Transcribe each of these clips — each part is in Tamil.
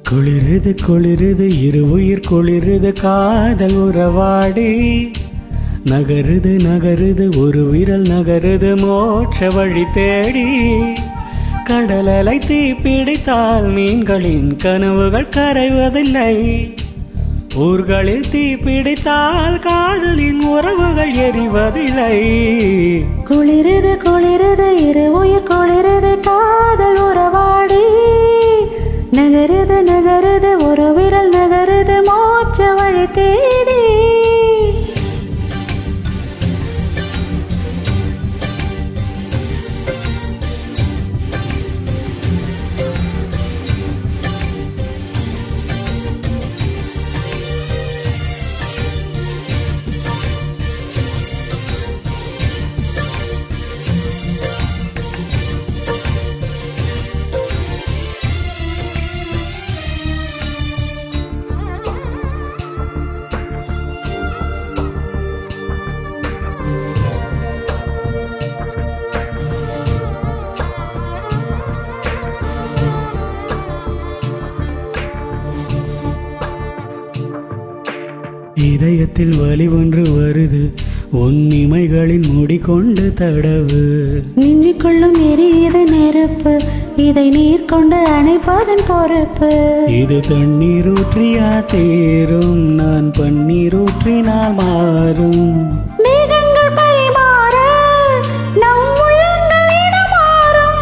குளிருது குளிருது இரு உயிர் குளிருது காதல் உறவாடி நகருது நகருது ஒரு விரல் நகருது மோட்ச வழி தேடி கடலலை தீப்பிடித்தால் மீன்களின் கனவுகள் கரைவதில்லை ஊர்களில் தீப்பிடித்தால் காதலின் உறவுகள் எரிவதில்லை குளிருது குளிருது இரு உயிர் குளிருது காதல் உறவாடி நகருது நகருது ஒரு விரல் நகருது மோட்ச வழி தேடி இதயத்தில் வலி ஒன்று வருது உன் இமைகளின் மூடிக்கொண்டு தடவு நின்றிக்கொள்ளும் எரியுது நெருப்பு இதை நீர் கொண்டு அணைப்பதன் பொறுப்பு இது தண்ணீர் ஊற்றியா தேரும் நான் பன்னீர் ஊற்றினால் மாறும் மேகங்கள் பரிமாற நம் உள்ளங்கள் இடமாறும்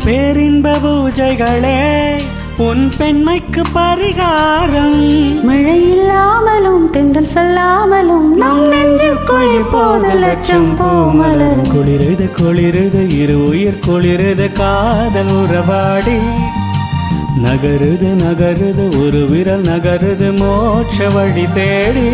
பேரின்ப பூஜைகளே உன் பெண்மைக்கு பரிகாரம் மழை இல்லாமலும் தென்றல் சொல்லாமலும் நம் நெஞ்சுக்குள் இப்போது லட்சம் பூமலரும் குளிருது குளிருது இரு உயிர் குளிருது காதல் உறவாடி நகருது நகருது ஒரு விரல் நகருது மோட்ச வழி தேடி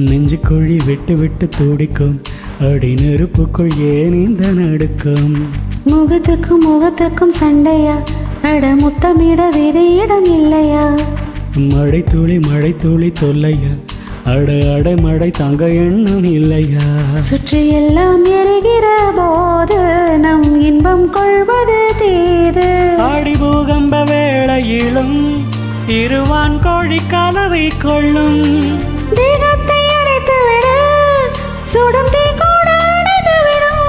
நெஞ்சுக்குழி விட்டு விட்டு துடிக்கும் அடி நெருப்புக்குள் ஏன் இந்த நடுக்கம் முகத்துக்கும் முகத்துக்கும் சண்டையா அட முத்தமிட விதியிடம் இல்லையா மழை துளி தொல்லையா அட அடை மழை தங்க எண்ணம் இல்லையா சுற்றி எல்லாம் எரிகிற போது நம் இன்பம் கொள்வது தீது ஆடி பூகம்ப வேளையிலும் இருவான் கோழி கலவை கொள்ளும் தேகத்தை அணைத்து விடு சுடும் தீ கூட அணைத்து விடும்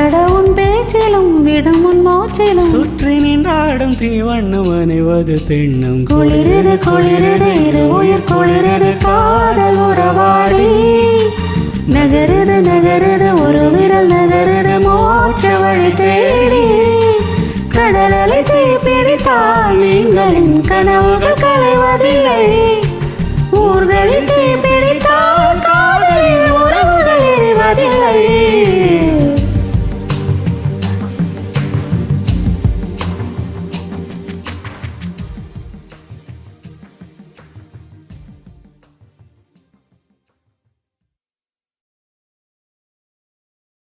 அட உன் பேச்சிலும் விடும் உன் மோச்சிலும் சுற்றி நின்றாடும் தீவண்ணம் அணைவது திண்ணம் குளிருது குளிருது இரு உயிர் குளிருது காதல் உறவாடி நகருது நகருது ஒரு விரல் நகருது மோட்ச வழி தேடி கடலலை தீப்பிடித்தால் மீன்களின் கனவுகள் கலைவதில்லை ஊர்களில் தீப்பிடித்தால் காதலில் உறவுகள் எரிவதில்லை